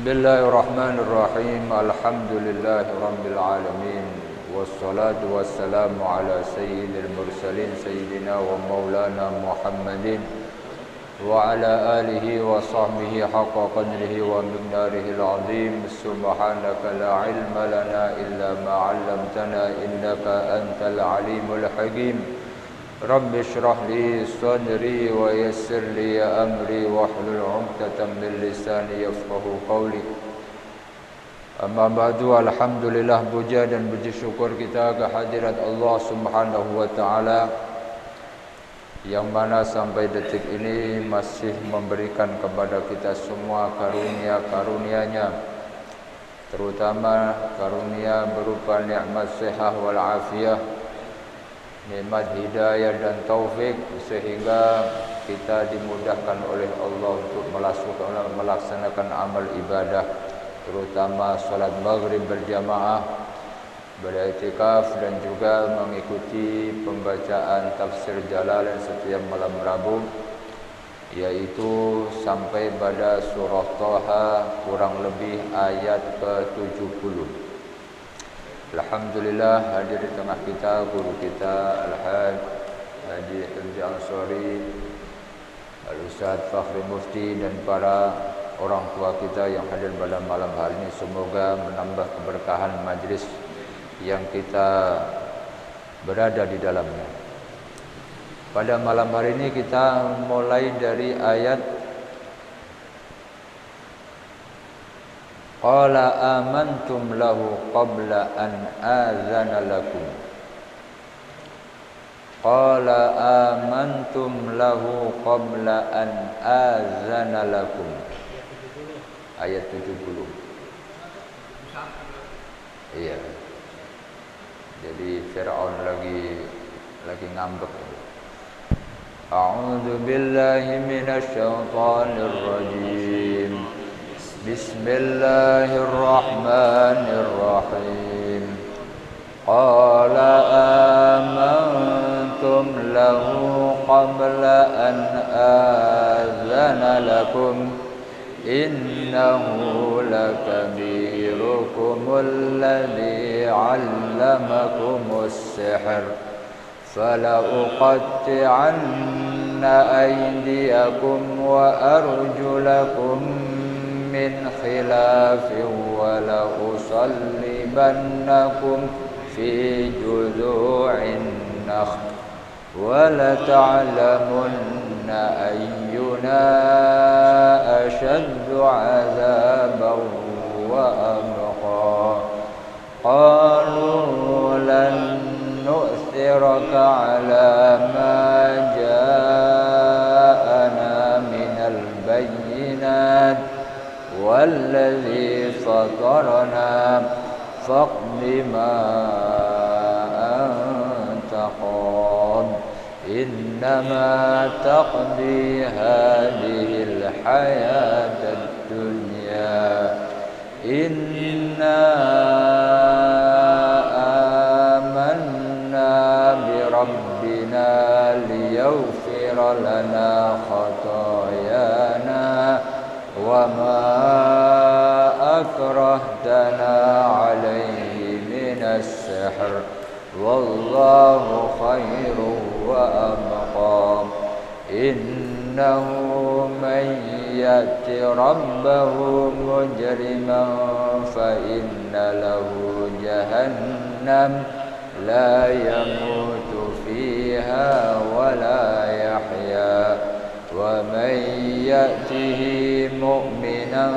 Bismillahirrahmanirrahim. Alhamdulillahirabbil alamin. Wassalatu wassalamu ala sayyidil mursalin sayyidina wa maulana Muhammadin wa ala alihi wa sahbihi haqqa qadrihi wa miqdarihi al-azim. Subhanaka la ilma lana illa ma 'allamtana innaka antal alimul hakim. Rabbi shrah li sadri wa yassir li amri wahlul 'uqdatam min lisani yafqahu qawli. Amma ba'du, alhamdulillah, puja dan puji syukur kita kehadirat Allah Subhanahu wa taala yang mana sampai detik ini masih memberikan kepada kita semua karunia-karunia-Nya, terutama karunia berupa nikmat sehat wal afiyah, nikmat hidayah dan taufik, sehingga kita dimudahkan oleh Allah untuk melaksanakan amal ibadah, terutama salat maghrib berjamaah, beriktikaf, dan juga mengikuti pembacaan tafsir Jalalain setiap malam Rabu, yaitu sampai pada surah Thaha kurang lebih ayat ke-70. Alhamdulillah, hadir di tengah kita guru kita Al-Haj Haji Hifzi Ansori, Al-Ustaz Fakhri Mufti, dan para orang tua kita yang hadir pada malam hari ini. Semoga menambah keberkahan majlis yang kita berada di dalamnya. Pada malam hari ini kita mulai dari ayat Qala amantum lahu qabla an azana lakum. Qala amantum lahu qabla an azana lakum. Ayat 70. Iya. Jadi Fir'aun lagi ngambek. A'udzu billahi minasy syaithanir rajim. Bismillahirrahmanirrahim. Qala amantum lahu qabla an azana lakum. Innahu lakabirukumul ladzi 'allamakumus sihr. Fala uqatti'anna aydiyakum wa arjulakum min khilafin wa la usallibannakum fi judu'in nakh wa la ta'lamunna ayyuna ashaddu 'adzaban wa abqa. Qalu lan nu'thiraka 'ala ma ja'ana minal bayyinat والذي فطرنا فاقض ما أنت قاض إنما تقضي هذه الحياة الدنيا إنا آمنا بربنا ليغفر لنا خطايانا وما أكرهتنا عليه من السحر والله خير وأبقى. إنه من يأت ربه مجرما فإن له جهنم لا يموت فيها ولا يحيا ومن يأته مؤمنا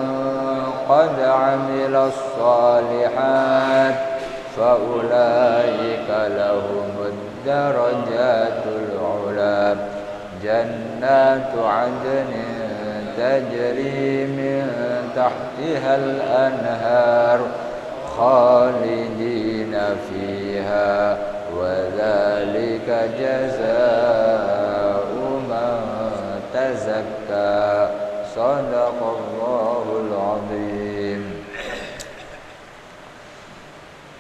قد عمل الصالحات فأولئك لهم الدرجات العلى جنات عدن تجري من تحتها الأنهار خالدين فيها وذلك جزاء tazakka. Shadaqallahul azim.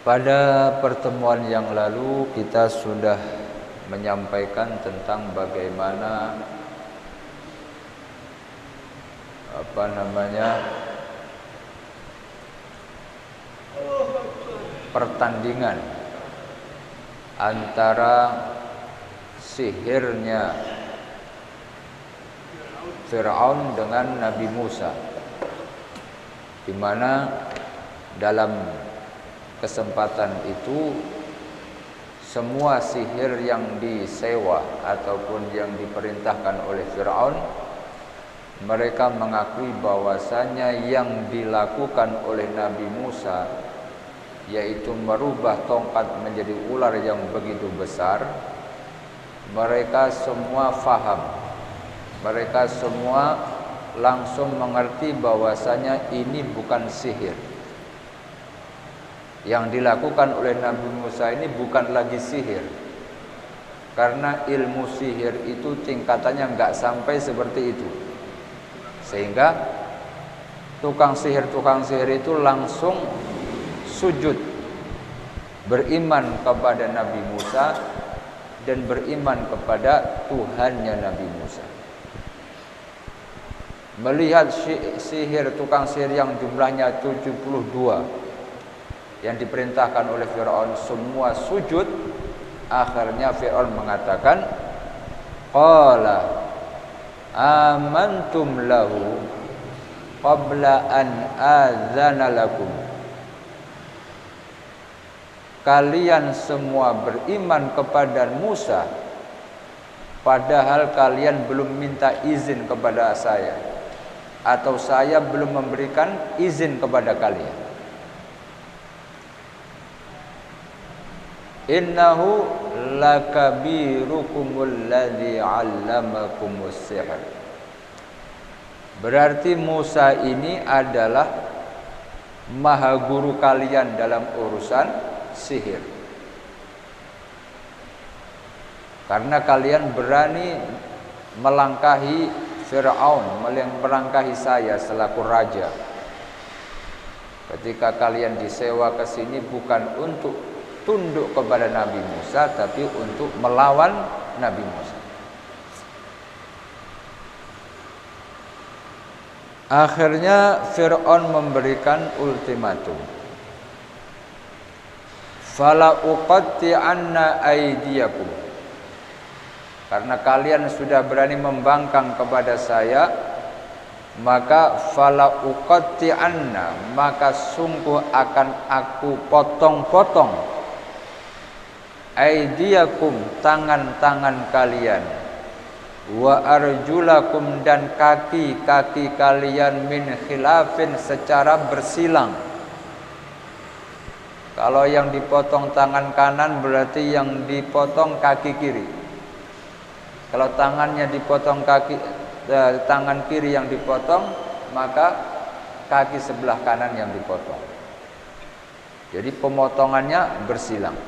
Pada pertemuan yang lalu kita sudah menyampaikan tentang bagaimana pertandingan antara sihirnya Fir'aun dengan Nabi Musa, di mana dalam kesempatan itu semua sihir yang disewa ataupun yang diperintahkan oleh Fir'aun, mereka mengakui bahwasanya yang dilakukan oleh Nabi Musa, yaitu merubah tongkat menjadi ular yang begitu besar, mereka semua faham, mereka semua langsung mengerti bahwasanya ini bukan sihir. Yang dilakukan oleh Nabi Musa ini bukan lagi sihir, karena ilmu sihir itu tingkatannya nggak sampai seperti itu, sehingga tukang sihir itu langsung sujud beriman kepada Nabi Musa dan beriman kepada Tuhannya Nabi Musa. Melihat sihir, tukang sihir yang jumlahnya 72 yang diperintahkan oleh Fir'aun semua sujud, akhirnya Fir'aun mengatakan, qala amantum lahu qabla an adzana lakum. Kalian semua beriman kepada Musa padahal kalian belum minta izin kepada saya, atau saya belum memberikan izin kepada kalian. Innahu lakabirukumul ladzi 'allamakumus sihr. Berarti Musa ini adalah maha guru kalian dalam urusan sihir. Karena kalian berani melangkahi Fir'aun, melangkahi saya selaku raja. Ketika kalian disewa ke sini bukan untuk tunduk kepada Nabi Musa, tapi untuk melawan Nabi Musa. Akhirnya Fir'aun memberikan ultimatum, fala uqatti'anna aydiyakum. Karena kalian sudah berani membangkang kepada saya, maka fala uqatti'anna, maka sungguh akan aku potong-potong aidiyakum, tangan-tangan kalian, wa arjulakum, dan kaki-kaki kalian, min khilafin, secara bersilang. Kalau yang dipotong tangan kanan berarti yang dipotong kaki kiri. Kalau tangannya dipotong tangan kiri yang dipotong, maka kaki sebelah kanan yang dipotong. Jadi pemotongannya bersilang.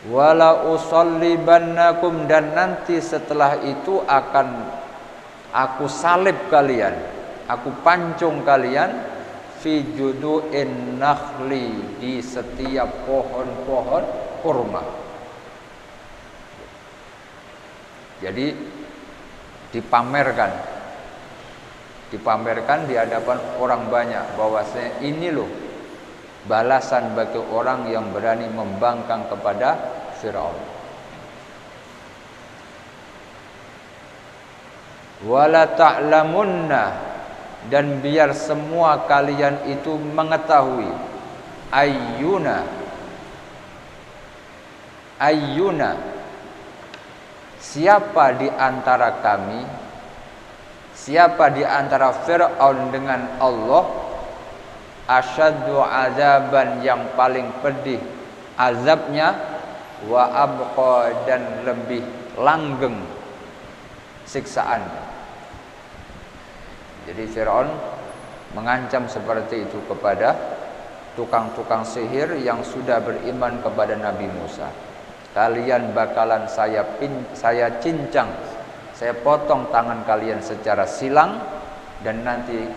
Wala usallibannakum, dan nanti setelah itu akan aku salib kalian, aku pancung kalian, fi judu'in nakhli, di setiap pohon-pohon kurma. Jadi dipamerkan di hadapan orang banyak bahwasanya ini loh balasan bagi orang yang berani membangkang kepada Fir'aun. Wala ta'lamunna, dan biar semua kalian itu mengetahui, ayyuna, siapa di antara kami, siapa di antara Fir'aun dengan Allah, asyaddu azaban, yang paling pedih azabnya, wa abqa, dan lebih langgeng siksaannya. Jadi Fir'aun mengancam seperti itu kepada tukang-tukang sihir yang sudah beriman kepada Nabi Musa. Kalian bakalan saya cincang, saya potong tangan kalian secara silang, dan nanti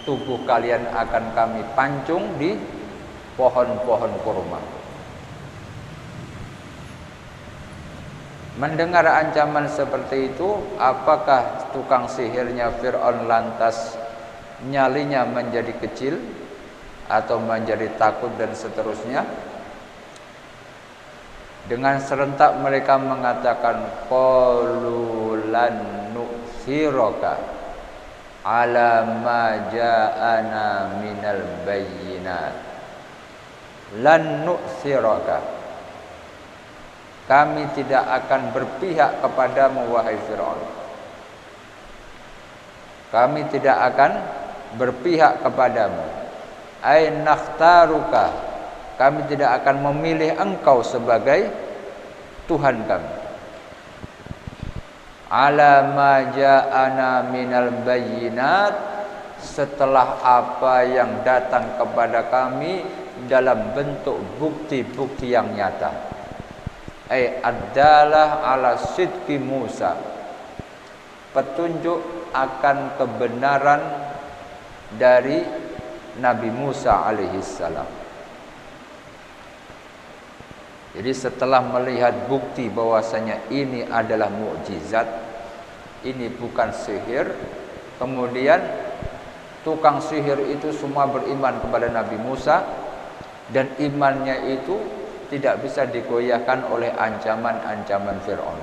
tubuh kalian akan kami pancung di pohon-pohon kurma. Mendengar ancaman seperti itu, apakah tukang sihirnya Fir'aun lantas nyalinya menjadi kecil? atau menjadi takut dan seterusnya. Dengan serentak mereka mengatakan qalu lan nu'thiraka ala ma ja'ana minal bayyinat. Lan nu'thiraka, kami tidak akan berpihak kepadamu wahai Fir'aun. Kami tidak akan berpihak kepadamu. Ai nakhtaruka, kami tidak akan memilih engkau sebagai Tuhan kami. Ala ma ja'ana minal bayyinat, setelah apa yang datang kepada kami dalam bentuk bukti-bukti yang nyata. Ai adalah ala sidqi Musa, petunjuk akan kebenaran dari Nabi Musa alaihissalam. Jadi setelah melihat bukti bahwasanya ini adalah mukjizat, ini bukan sihir, kemudian tukang sihir itu semua beriman kepada Nabi Musa, dan imannya itu tidak bisa digoyahkan oleh ancaman-ancaman Fir'aun.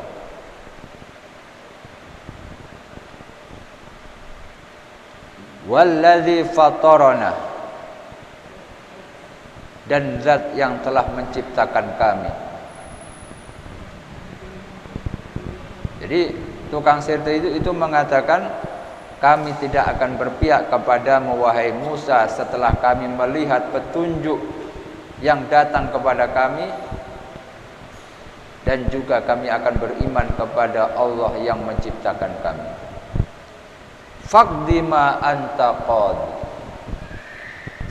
Walladzi fatarana, dan zat yang telah menciptakan kami. Jadi tukang sihir itu mengatakan, kami tidak akan berpihak kepada wahai Musa setelah kami melihat petunjuk yang datang kepada kami, dan juga kami akan beriman kepada Allah yang menciptakan kami. Faqdi ma anta qad,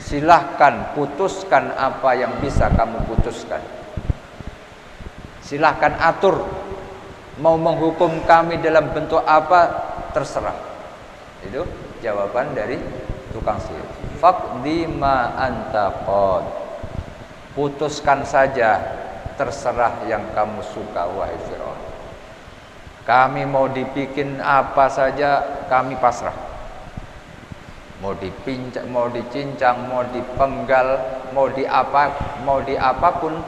silahkan putuskan apa yang bisa kamu putuskan. Silahkan atur, mau menghukum kami dalam bentuk apa terserah. Itu jawaban dari tukang sihir. Faqdi ma anta qad, putuskan saja, terserah yang kamu suka wahai Fir'aun. Kami mau dibikin apa saja kami pasrah. Mau dipincang, mau dicincang, mau dipenggal, mau diapapun,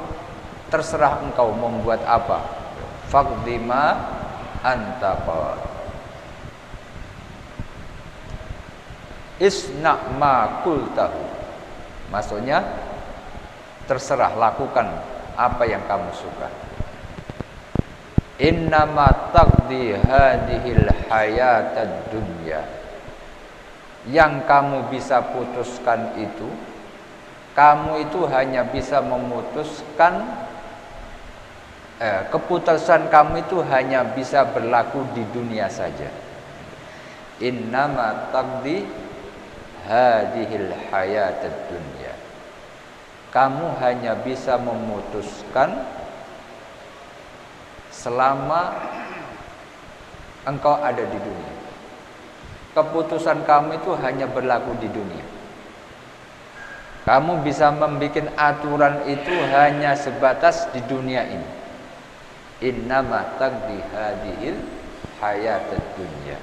terserah engkau membuat apa. Faqdi ma anta qad, isna ma qultahu, maksudnya terserah, lakukan apa yang kamu suka. Innama taqdi hadhil hayatad dunya, yang kamu bisa putuskan itu, kamu itu hanya bisa memutuskan, keputusan kamu itu hanya bisa berlaku di dunia saja. Innama taqdi hadhil hayatad dunya, kamu hanya bisa memutuskan selama engkau ada di dunia. Keputusan kamu itu hanya berlaku di dunia. Kamu bisa membuat aturan itu hanya sebatas di dunia ini. Innama taqdi hadhil hayatad dunya.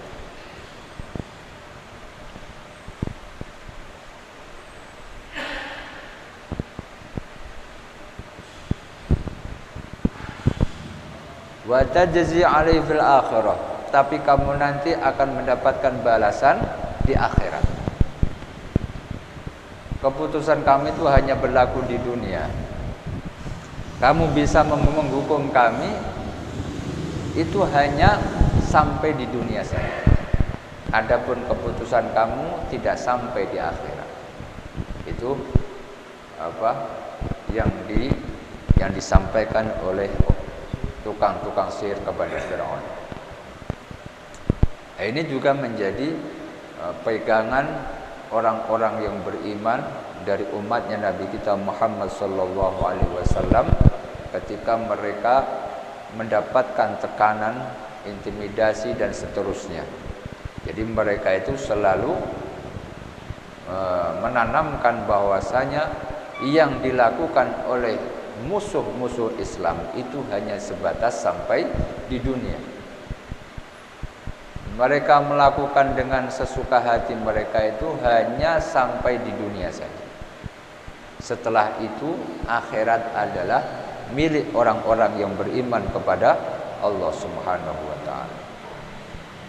Wa tajzi 'alaihi fil akhirah, tapi kamu nanti akan mendapatkan balasan di akhirat. Keputusan kami itu hanya berlaku di dunia. Kamu bisa menghukum kami itu hanya sampai di dunia saja. Adapun keputusan kamu tidak sampai di akhirat. Itu apa yang disampaikan oleh tukang-tukang sihir kepada Fir'aun. Ini juga menjadi pegangan orang-orang yang beriman dari umatnya Nabi kita Muhammad SAW ketika mereka mendapatkan tekanan, intimidasi dan seterusnya. Jadi mereka itu selalu menanamkan bahwasanya yang dilakukan oleh musuh-musuh Islam itu hanya sebatas sampai di dunia. Mereka melakukan dengan sesuka hati mereka itu hanya sampai di dunia saja. Setelah itu akhirat adalah milik orang-orang yang beriman kepada Allah Subhanahu wa taala.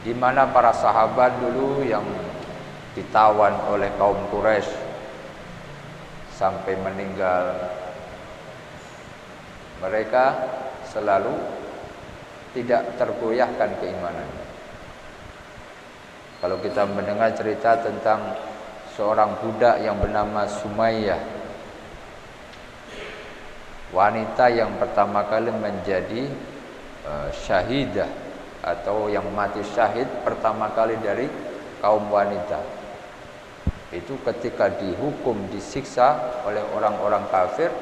Di mana para sahabat dulu yang ditawan oleh kaum Quraisy sampai meninggal, mereka selalu tidak tergoyahkan keimanannya. Kalau kita mendengar cerita tentang seorang budak yang bernama Sumayyah, wanita yang pertama kali menjadi syahidah atau yang mati syahid pertama kali dari kaum wanita, itu ketika dihukum, disiksa oleh orang-orang kafir,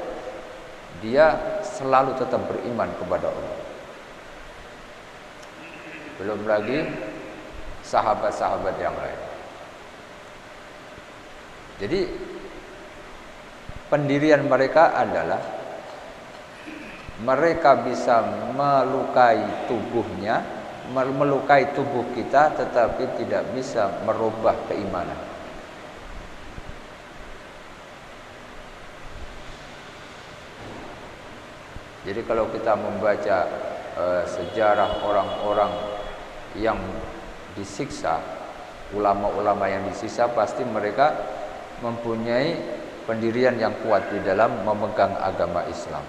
dia selalu tetap beriman kepada Allah. Belum lagi sahabat-sahabat yang lain. Jadi pendirian mereka adalah mereka bisa melukai tubuhnya, melukai tubuh kita, tetapi tidak bisa merubah keimanan. Jadi kalau kita membaca sejarah orang-orang yang disiksa, ulama-ulama yang disiksa, pasti mereka mempunyai pendirian yang kuat di dalam memegang agama Islam.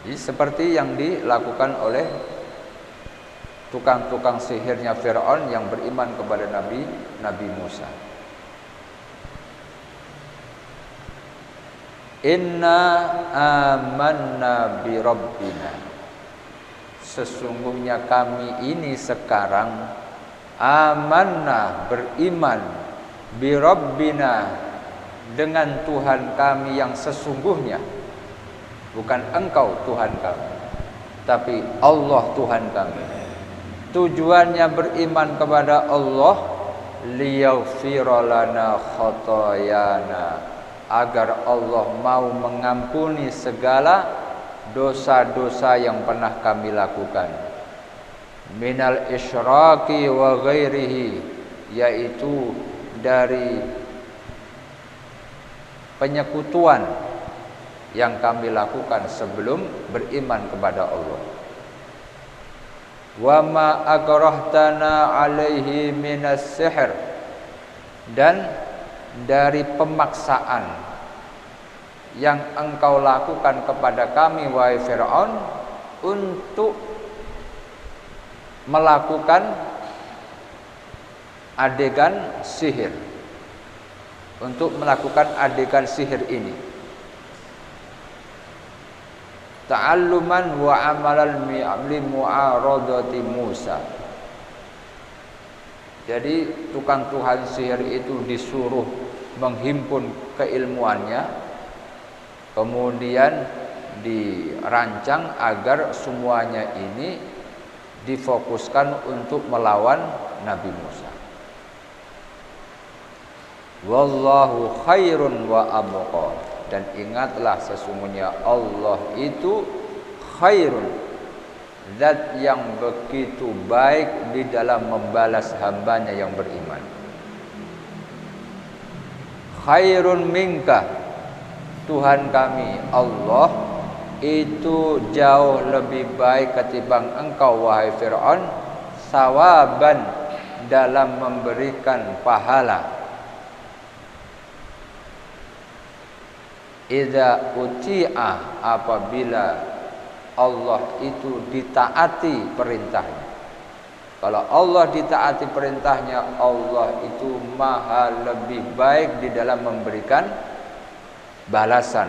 Jadi seperti yang dilakukan oleh tukang-tukang sihirnya Fir'aun yang beriman kepada Nabi Musa. Inna amanna bi rabbina, sesungguhnya kami ini sekarang amanna, beriman, bi rabbina, dengan Tuhan kami yang sesungguhnya. Bukan engkau Tuhan kami, tapi Allah Tuhan kami. Tujuannya beriman kepada Allah, liyaghfira lana khotoyana, agar Allah mau mengampuni segala dosa-dosa yang pernah kami lakukan. Minal isyraki wa ghairihi, yaitu dari penyekutuan yang kami lakukan sebelum beriman kepada Allah. Wa ma akrahtana alaihi minas sihr, dan dari pemaksaan yang engkau lakukan kepada kami wahai Fir'aun untuk melakukan adegan sihir, untuk melakukan adegan sihir ini. Ta'alluman wa amalan li mu'aradati Musa. Jadi tukang Tuhan sihir itu disuruh menghimpun keilmuannya, kemudian dirancang agar semuanya ini difokuskan untuk melawan Nabi Musa. Wallahu khairun wa abqa, dan ingatlah sesungguhnya Allah itu khairun, zat yang begitu baik di dalam membalas hambanya yang beriman. Khairun minka, Tuhan kami Allah itu jauh lebih baik ketimbang engkau wahai Fir'aun, sawaban, dalam memberikan pahala. Idza uti'a, apabila Allah itu ditaati perintahnya. Kalau Allah ditaati perintahnya, Allah itu maha lebih baik di dalam memberikan balasan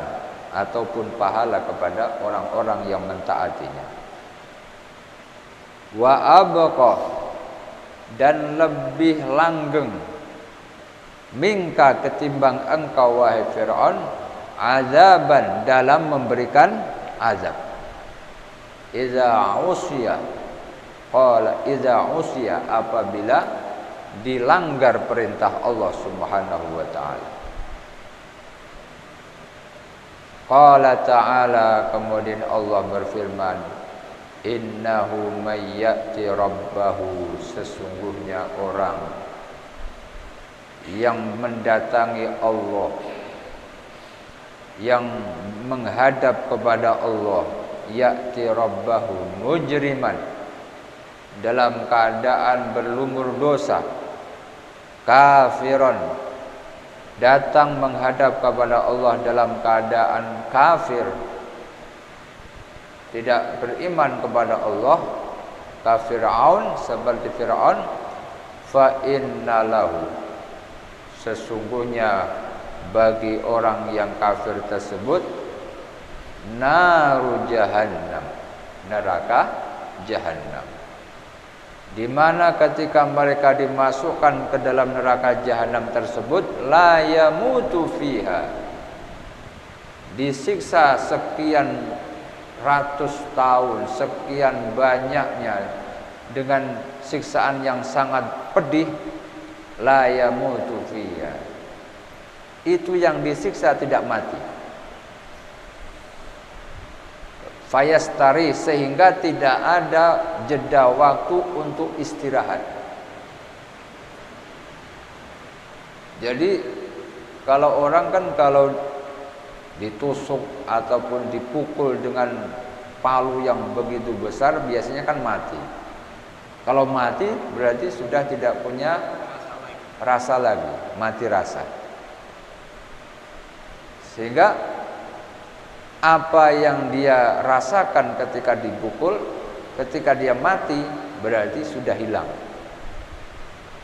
ataupun pahala kepada orang-orang yang mentaatinya. Wa abqa, dan lebih langgeng, minka ketimbang engkau wahai Fir'aun, azaban, dalam memberikan azab. Iza usiya, qala iza usiya, apabila dilanggar perintah Allah Subhanahu wa taala. Qala ta'ala, kemudian Allah berfirman, innahu may ya'ti rabbahu, sesungguhnya orang yang mendatangi Allah, yang menghadap kepada Allah, ya'ti rabbahu mujriman, dalam keadaan berlumur dosa, kafiron, datang menghadap kepada Allah dalam keadaan kafir, tidak beriman kepada Allah, kafir'aun, seperti Fir'aun, fa innalahu, sesungguhnya bagi orang yang kafir tersebut, naru jahannam, neraka jahannam, di mana ketika mereka dimasukkan ke dalam neraka jahanam tersebut, la yamutu fiha, disiksa sekian ratus tahun, sekian banyaknya, dengan siksaan yang sangat pedih, la yamutu fiha, itu yang disiksa tidak mati, fayastari, sehingga tidak ada jeda waktu untuk istirahat. Jadi kalau orang kan kalau ditusuk ataupun dipukul dengan palu yang begitu besar, biasanya kan mati. Kalau mati berarti sudah tidak punya rasa lagi, mati rasa. Sehingga apa yang dia rasakan ketika dipukul, ketika dia mati, berarti sudah hilang.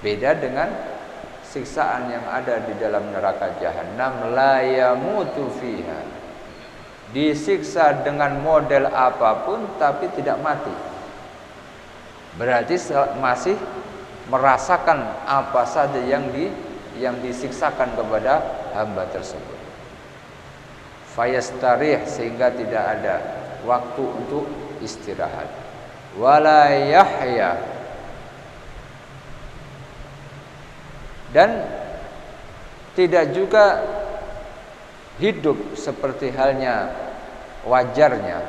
Beda dengan siksaan yang ada di dalam neraka jahanam, la yamutu fiha, disiksa dengan model apapun tapi tidak mati, berarti masih merasakan apa saja yang disiksakan kepada hamba tersebut. Fayastarih, sehingga tidak ada waktu untuk istirahat. Wala yahya, dan tidak juga hidup seperti halnya wajarnya,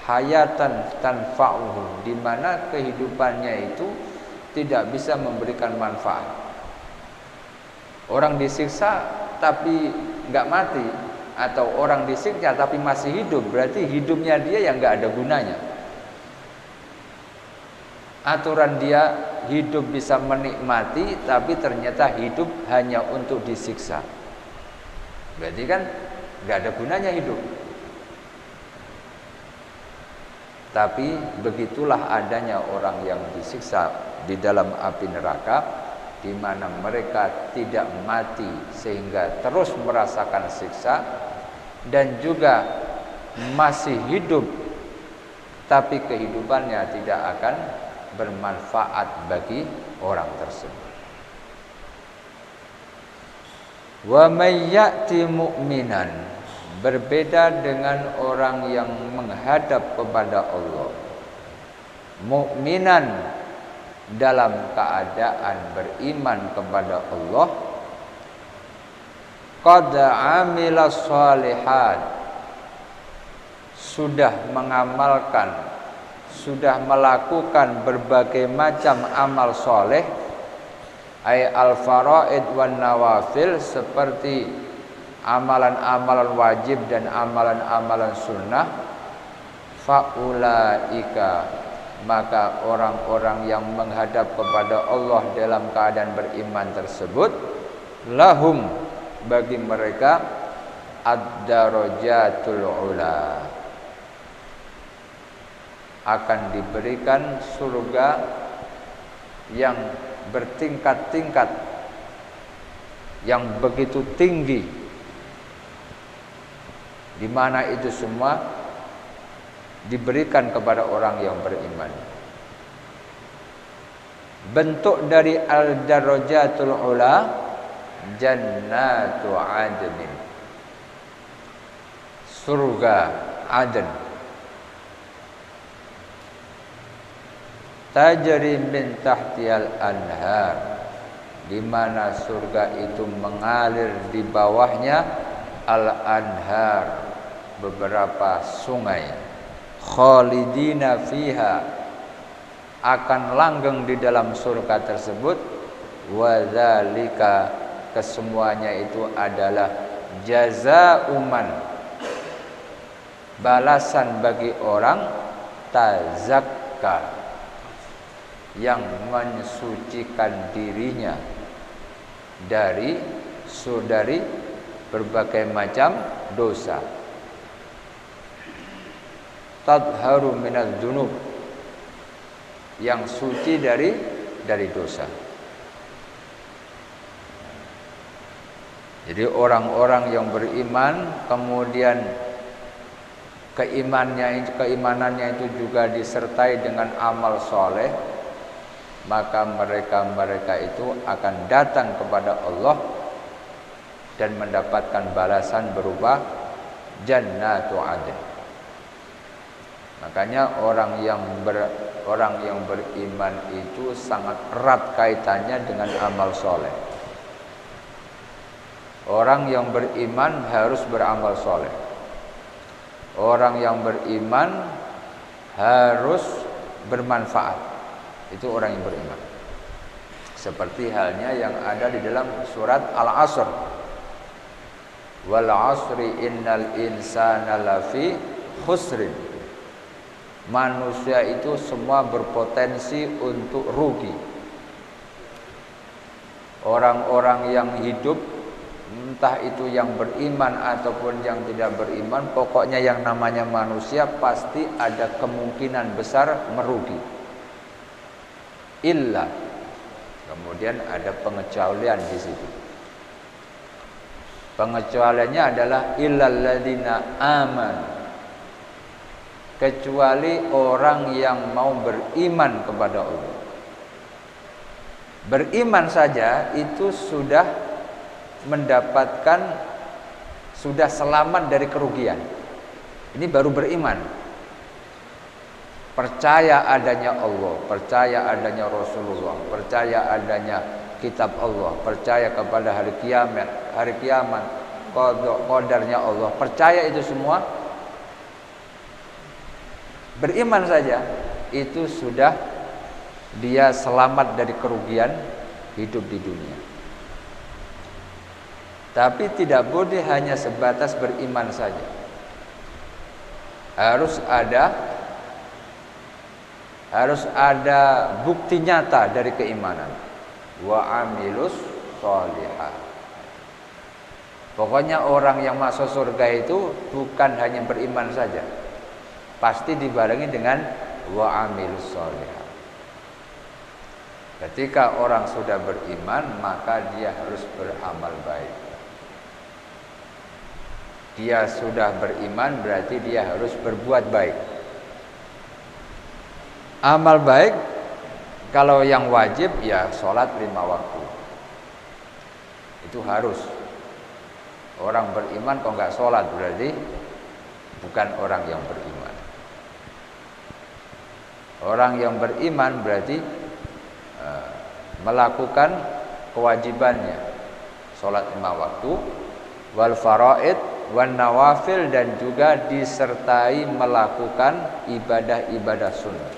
hayatan tanfa'uhu, di mana kehidupannya itu tidak bisa memberikan manfaat. Orang disiksa tapi nggak mati, atau orang disiksa tapi masih hidup, berarti hidupnya dia yang nggak ada gunanya. Aturan dia hidup bisa menikmati, tapi ternyata hidup hanya untuk disiksa, berarti kan nggak ada gunanya hidup. Tapi begitulah adanya orang yang disiksa di dalam api neraka, di mana mereka tidak mati sehingga terus merasakan siksa, dan juga masih hidup tapi kehidupannya tidak akan bermanfaat bagi orang tersebut. Wa may ya'ti mu'minan, berbeda dengan orang yang menghadap kepada Allah, mukminan, dalam keadaan beriman kepada Allah, qad amila shalihat, sudah mengamalkan, sudah melakukan berbagai macam amal soleh, ay al-faraid wan nawafil, seperti amalan-amalan wajib dan amalan-amalan sunnah, faulaika, maka orang-orang yang menghadap kepada Allah dalam keadaan beriman tersebut, lahum, bagi mereka, ad-darajatul ula, akan diberikan surga yang bertingkat-tingkat, yang begitu tinggi, di mana itu semua diberikan kepada orang yang beriman. Bentuk dari al-darajatul ula, jannatu adnin, surga Aden, tajri min tahtiyal anhar, di mana surga itu mengalir di bawahnya al-anhar, beberapa sungai, khalidina fiha, akan langgeng di dalam surga tersebut, wa dzalika kesemuanya itu adalah jazauman, balasan bagi orang tazakka, yang mensucikan dirinya dari berbagai macam dosa. Tadharu minadz dzunub, yang suci dari dosa. Jadi orang-orang yang beriman kemudian keimanannya itu juga disertai dengan amal soleh, maka mereka itu akan datang kepada Allah dan mendapatkan balasan berupa jannatu adn. Makanya orang yang beriman itu sangat erat kaitannya dengan amal soleh. Orang yang beriman harus beramal soleh. Orang yang beriman harus bermanfaat. Itu orang yang beriman. Seperti halnya yang ada di dalam surat Al-Asr. Wal 'asri innal insana lafi khusrin. Manusia itu semua berpotensi untuk rugi. Orang-orang yang hidup, entah itu yang beriman ataupun yang tidak beriman, pokoknya yang namanya manusia pasti ada kemungkinan besar merugi. Illa, kemudian ada pengecualian di situ. Pengecualiannya adalah illal ladzina amanu, kecuali orang yang mau beriman kepada Allah. Beriman saja itu sudah mendapatkan, sudah selamat dari kerugian. Ini baru beriman. Percaya adanya Allah, percaya adanya Rasulullah, percaya adanya kitab Allah, percaya kepada hari kiamat, qadarnya Allah, percaya itu semua. Beriman saja itu sudah dia selamat dari kerugian hidup di dunia. Tapi tidak boleh hanya sebatas beriman saja. Harus ada bukti nyata dari keimanan. Wa amilus sholihah. Pokoknya orang yang masuk surga itu bukan hanya beriman saja, pasti dibarengi dengan wa amilus sholihah. Ketika orang sudah beriman, maka dia harus beramal baik. Dia sudah beriman berarti dia harus berbuat baik. Amal baik, kalau yang wajib ya sholat 5 waktu. Itu harus. Orang beriman kalau nggak sholat berarti bukan orang yang beriman. Orang yang beriman berarti melakukan kewajibannya, sholat 5 waktu, wal faraid wan nawafil, dan juga disertai melakukan ibadah-ibadah sunnah.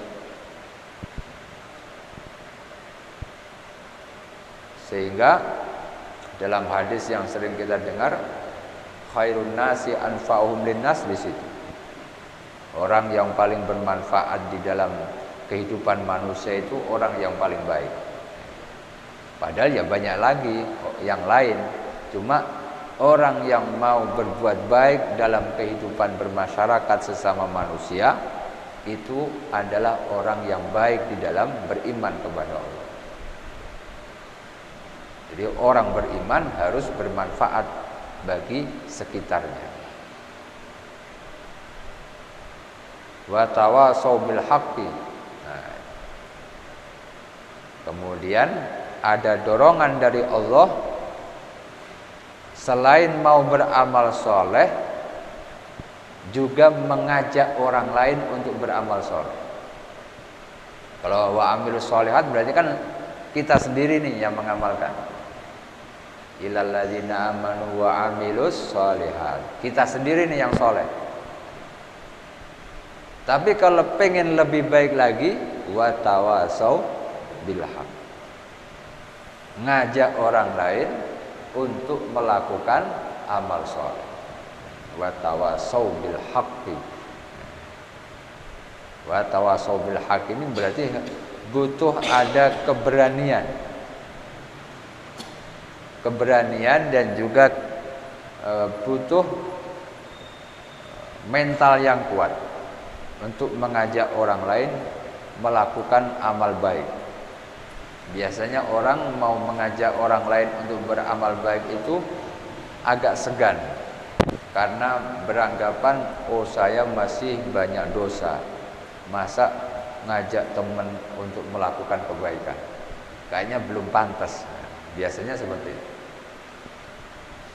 Sehingga dalam hadis yang sering kita dengar, khairun nasi anfa'uhum linnas, di situ orang yang paling bermanfaat di dalam kehidupan manusia itu orang yang paling baik. Padahal ya banyak lagi yang lain, cuma orang yang mau berbuat baik dalam kehidupan bermasyarakat sesama manusia itu adalah orang yang baik di dalam beriman kepada Allah. Jadi orang beriman harus bermanfaat bagi sekitarnya. Wa tawasau bil haqqi. Nah, kemudian ada dorongan dari Allah, selain mau beramal soleh, juga mengajak orang lain untuk beramal soleh. Kalau wa amilus sholihat berarti kan kita sendiri nih yang mengamalkan. Ilal ladzina amanu wa amilus sholihat. Kita sendiri nih yang soleh. Tapi kalau pengen lebih baik lagi, wa tawasau bil haq. Ngajak orang lain untuk melakukan amal soleh. Wa tawasau bil haqqi. Wa tawasau bil haqqi ini berarti butuh ada keberanian. Keberanian dan juga butuh mental yang kuat untuk mengajak orang lain melakukan amal baik. Biasanya orang mau mengajak orang lain untuk beramal baik itu agak segan karena beranggapan, oh saya masih banyak dosa, masa ngajak teman untuk melakukan kebaikan, kayaknya belum pantas. Biasanya seperti itu.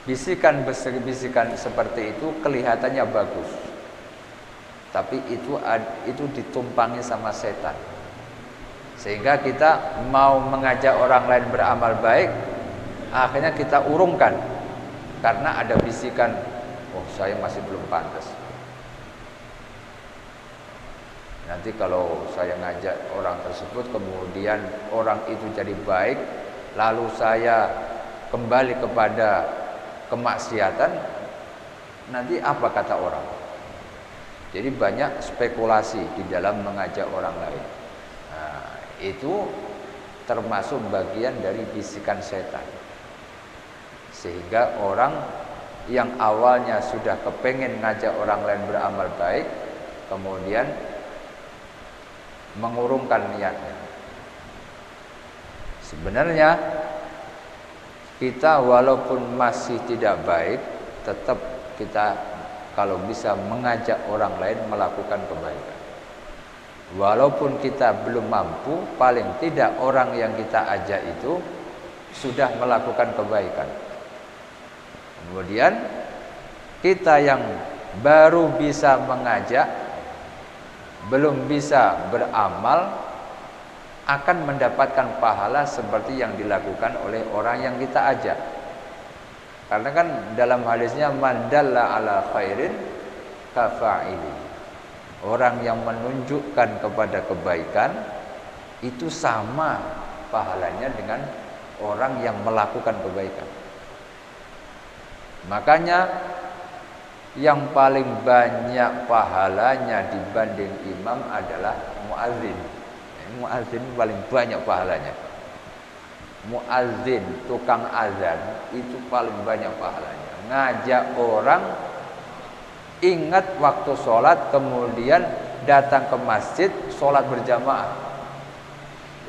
Bisikan seperti itu kelihatannya bagus, tapi itu ditumpangi sama setan. Sehingga kita mau mengajak orang lain beramal baik, akhirnya kita urungkan karena ada bisikan, oh saya masih belum pantas. Nanti kalau saya ngajak orang tersebut, kemudian orang itu jadi baik, lalu saya kembali kepada kemaksiatan, nanti apa kata orang? Jadi banyak spekulasi di dalam mengajak orang lain. Nah, itu termasuk bagian dari bisikan setan. Sehingga orang yang awalnya sudah kepengen ngajak orang lain beramal baik, kemudian mengurungkan niatnya. Sebenarnya kita walaupun masih tidak baik, tetap kita kalau bisa mengajak orang lain melakukan kebaikan. Walaupun kita belum mampu, paling tidak orang yang kita ajak itu sudah melakukan kebaikan. Kemudian kita yang baru bisa mengajak, belum bisa beramal, akan mendapatkan pahala seperti yang dilakukan oleh orang yang kita ajak. Karena kan dalam hadisnya, man dalla ala khairin kafa'ili. Orang yang menunjukkan kepada kebaikan itu sama pahalanya dengan orang yang melakukan kebaikan. Makanya yang paling banyak pahalanya dibanding imam adalah muadzin. Muadzin paling banyak pahalanya. Muadzin, tukang azan, itu paling banyak pahalanya. Ngajak orang ingat waktu sholat, kemudian datang ke masjid, sholat berjamaah.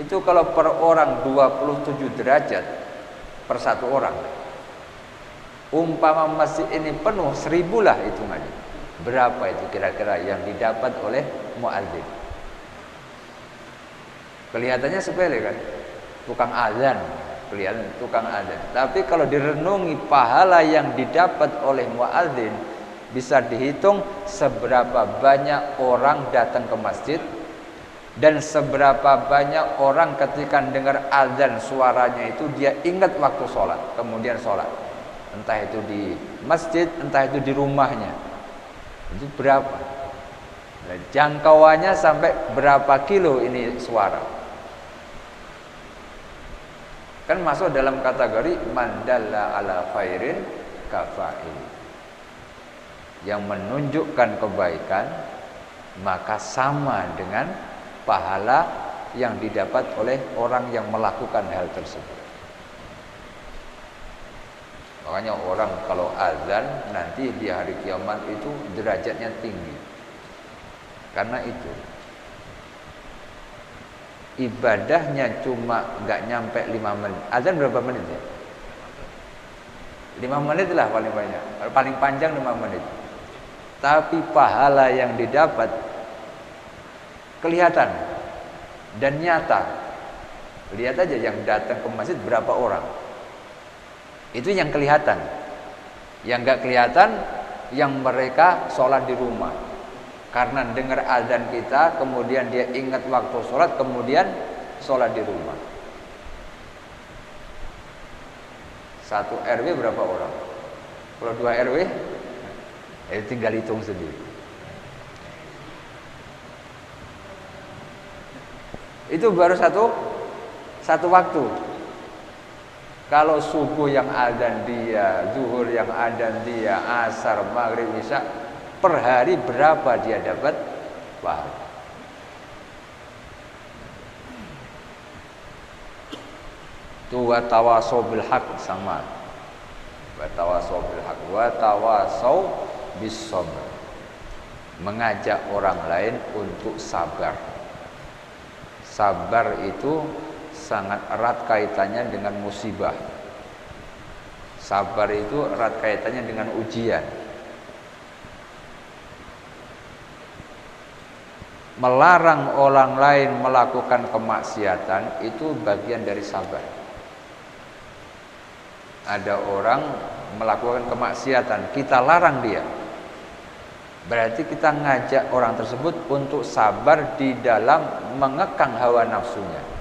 Itu kalau per orang 27 derajat per satu orang. Umpama masjid ini penuh 1000 lah hitungannya. Berapa itu kira-kira yang didapat oleh muadzin? Kelihatannya sepele kan? Tukang azan, kelihatan tukang azan. Tapi kalau direnungi pahala yang didapat oleh muadzin, bisa dihitung seberapa banyak orang datang ke masjid dan seberapa banyak orang ketika dengar azan suaranya itu dia ingat waktu sholat, kemudian sholat. Entah itu di masjid, entah itu di rumahnya. Itu berapa? Nah, jangkauannya sampai berapa kilo ini suara? Kan masuk dalam kategori mandalla ala khairin kafa'il. Yang menunjukkan kebaikan maka sama dengan pahala yang didapat oleh orang yang melakukan hal tersebut. Makanya orang kalau azan nanti di hari kiamat itu derajatnya tinggi. Karena itu ibadahnya cuma nggak nyampe 5 menit. Azan berapa menit ya? 5 menit lah paling banyak. Paling panjang 5 menit. Tapi pahala yang didapat kelihatan dan nyata. Lihat aja yang datang ke masjid berapa orang. Itu yang kelihatan. Yang nggak kelihatan, yang mereka sholat di rumah. Karena dengar azan kita, kemudian dia ingat waktu sholat, kemudian sholat di rumah. 1 RW berapa orang? Kalau 2 RW, tinggal hitung sendiri. Itu baru satu waktu. Kalau subuh yang adzan dia, zuhur yang adzan dia, asar, maghrib, isya, per hari berapa dia dapat pahala? Itu wa tawasau bil haq sama. Wa tawasau bil haq wa tawasau bis sabr. Mengajak orang lain untuk sabar. Sabar itu sangat erat kaitannya dengan musibah. Sabar itu erat kaitannya dengan ujian. Melarang orang lain melakukan kemaksiatan itu bagian dari sabar. Ada orang melakukan kemaksiatan, kita larang dia. Berarti kita ngajak orang tersebut untuk sabar di dalam mengekang hawa nafsunya.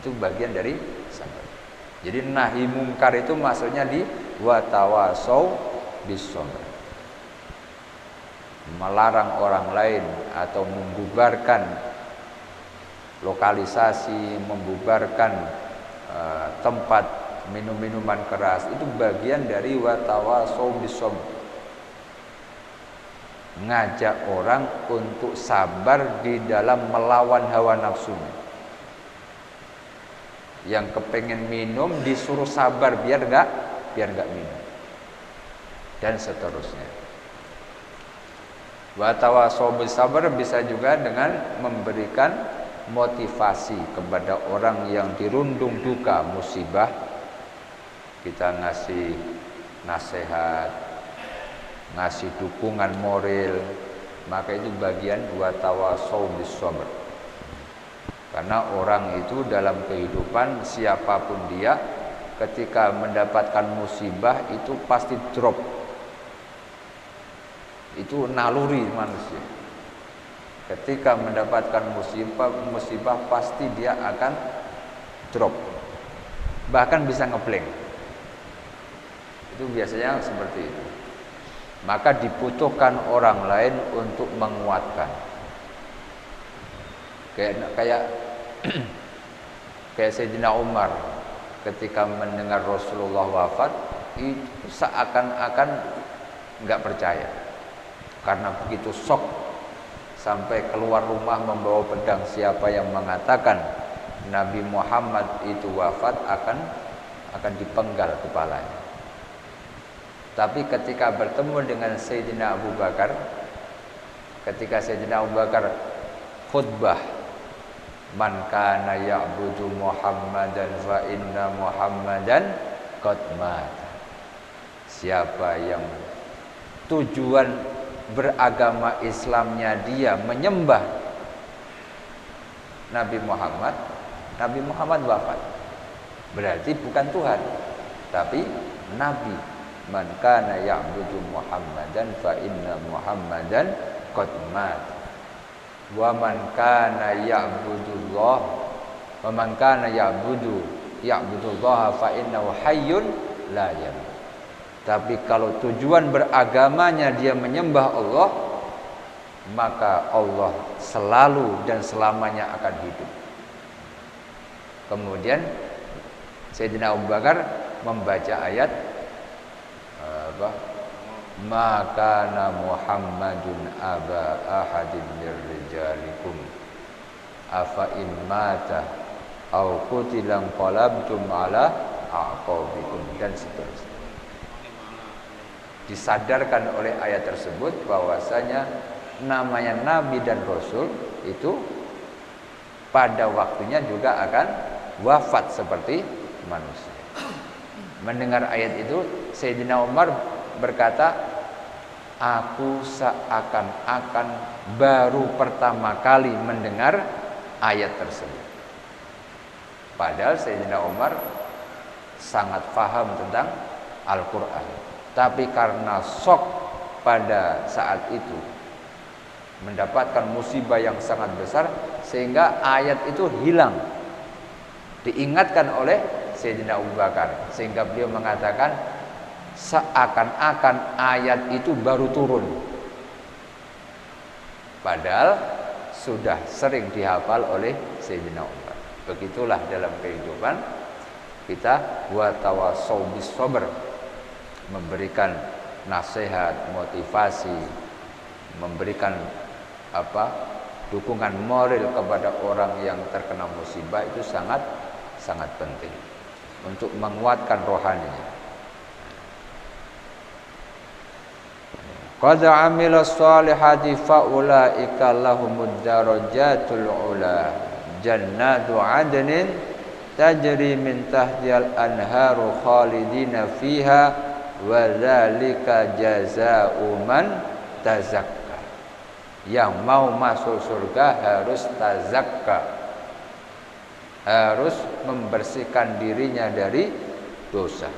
Itu bagian dari sabar. Jadi nahi mungkar itu maksudnya di wa tawasau bis sabr. Melarang orang lain atau membubarkan lokalisasi, membubarkan tempat minum-minuman keras, itu bagian dari wa tawasau bis sabr. Ngajak orang untuk sabar di dalam melawan hawa nafsunya. Yang kepengen minum disuruh sabar biar enggak minum. Dan seterusnya. Wa tawasau bis sabr bisa juga dengan memberikan motivasi kepada orang yang dirundung duka musibah. Kita ngasih nasihat, ngasih dukungan moral, maka itu bagian wa tawasau bis sabr. Karena orang itu dalam kehidupan siapapun dia, ketika mendapatkan musibah itu pasti drop. Itu naluri manusia. Ketika mendapatkan musibah pasti dia akan drop. Bahkan bisa ngeblank. Itu biasanya seperti itu. Maka dibutuhkan orang lain untuk menguatkan. Kayak Sayyidina Umar ketika mendengar Rasulullah wafat, itu seakan-akan enggak percaya. Karena begitu shock sampai keluar rumah membawa pedang. Siapa yang mengatakan Nabi Muhammad itu wafat akan dipenggal kepalanya. Tapi ketika bertemu dengan Sayyidina Abu Bakar, ketika Sayyidina Abu Bakar khutbah, man kana ya'budu Muhammadan fa inna Muhammadan qad mat. Siapa yang tujuan beragama Islamnya dia menyembah Nabi Muhammad wafat. Berarti bukan Tuhan, tapi Nabi. Man kana ya'budu Muhammadan fa inna Muhammadan qad mat. Wa man kana ya'budullah wa man kana ya'budullah fa innahu hayyun la yamut. Tapi kalau tujuan beragamanya dia menyembah Allah, maka Allah selalu dan selamanya akan hidup. Kemudian Sayyidina Abu Bakar membaca ayat maka Muhammadun aba ahadin mir rijalikum afa in mata au qutilan qalabtum ala aqabikum, dan seterusnya. Disadarkan oleh ayat tersebut bahwasanya namanya nabi dan rasul itu pada waktunya juga akan wafat seperti manusia. Mendengar ayat itu, Sayyidina Umar berkata, aku seakan-akan baru pertama kali mendengar ayat tersebut. Padahal Sayyidina Umar sangat paham tentang Al-Quran. Tapi karena shock pada saat itu, mendapatkan musibah yang sangat besar, sehingga ayat itu hilang. Diingatkan oleh Sayyidina Abu Bakar, sehingga beliau mengatakan seakan-akan ayat itu baru turun, padahal sudah sering dihafal oleh Sayyidina Umar. Begitulah dalam kehidupan, kita wa tawassaw bis sabr, memberikan nasihat, motivasi, memberikan dukungan moral kepada orang yang terkena musibah itu sangat penting untuk menguatkan rohaninya. Qad amila sholihati fa ulaika lahumud darajatul ula jannatu adnin tajri min tahtihal anharu khalidina fiha wa dzalika jazaa'u man tazakka. Yang mau masuk surga harus tazakka, harus membersihkan dirinya dari dosa.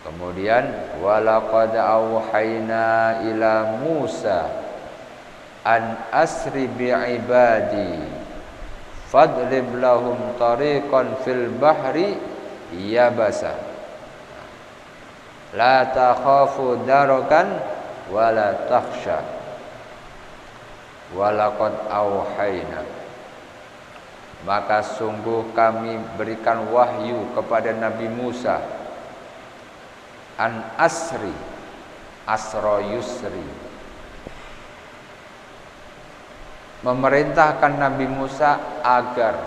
Kemudian walaqad auhayna ila Musa an asri bi ibadi fadrib lahum tariqan fil bahri yabasa la takhafu darakan wala takhsha walaqad auhayna, maka sungguh kami berikan wahyu kepada Nabi Musa an asri, asra yusri, memerintahkan Nabi Musa agar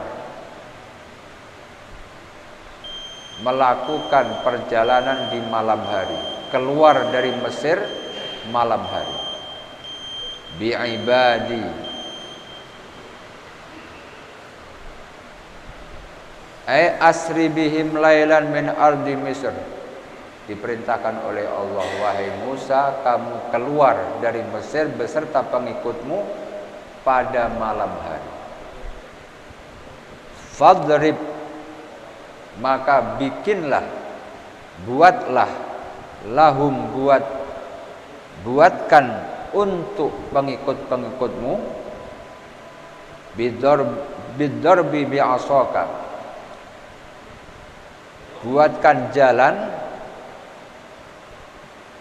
melakukan perjalanan di malam hari, keluar dari Mesir malam hari. Bi ibadi, ay asri bihim lailan min ardi Misr. Diperintahkan oleh Allah, wahai Musa, kamu keluar dari Mesir beserta pengikutmu pada malam hari. Fadrib, maka bikinlah, buatlah, lahum, buatkan untuk pengikut-pengikutmu bidorbi bi'asaka, buatkan jalan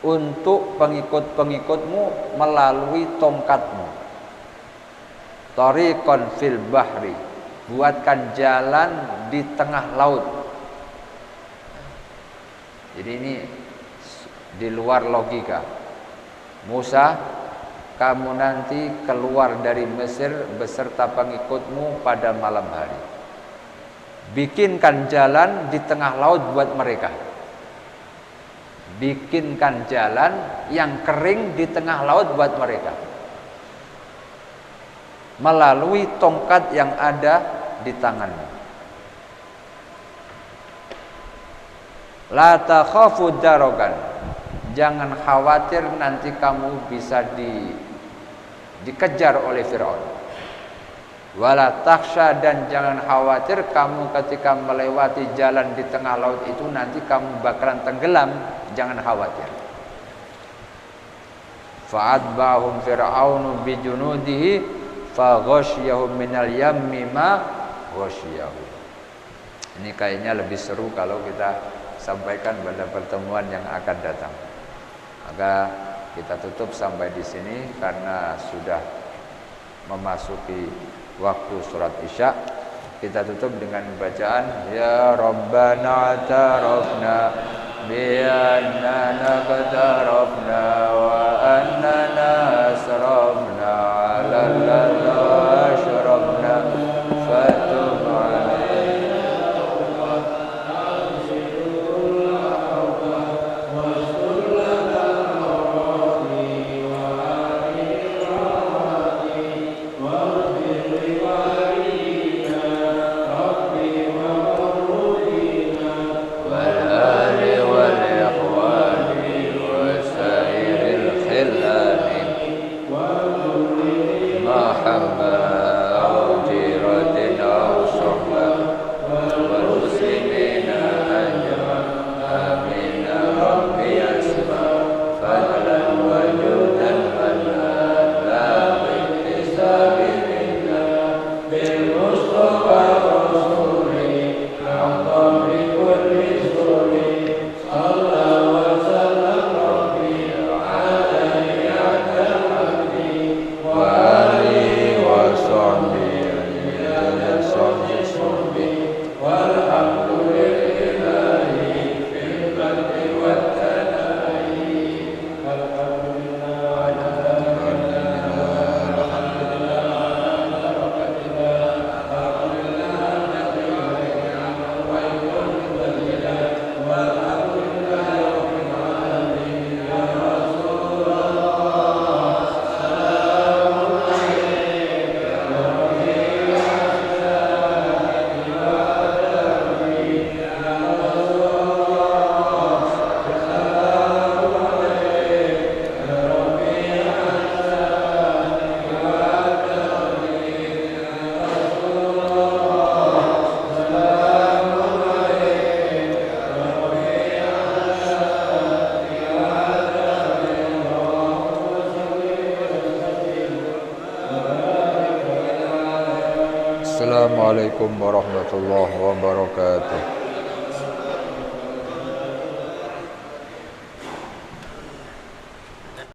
untuk pengikut-pengikutmu melalui tongkatmu. Tariqan fil bahri, buatkan jalan di tengah laut. Jadi ini di luar logika. Musa, kamu nanti keluar dari Mesir beserta pengikutmu pada malam hari. Bikinkan jalan di tengah laut buat mereka. Bikinkan jalan yang kering di tengah laut buat mereka melalui tongkat yang ada di tanganmu. La takhafu darogan, jangan khawatir nanti kamu bisa dikejar oleh Fir'aun. Wala takhsha, dan jangan khawatir kamu ketika melewati jalan di tengah laut itu nanti kamu bakalan tenggelam. Jangan khawatir. Fa'atba'hum fir'aunu bijunudihi faghashiyahum minal yammi ma ghashiyahum. Ini kayaknya lebih seru kalau kita sampaikan pada pertemuan yang akan datang. Maka kita tutup sampai di sini karena sudah memasuki waktu surat Isya. Kita tutup dengan bacaan ya Rabbana tarafna bi annana qatarafna wa annana asrafna ala Allah ashrafna fatub alaina Wassalamualaikum warahmatullahi wabarakatuh.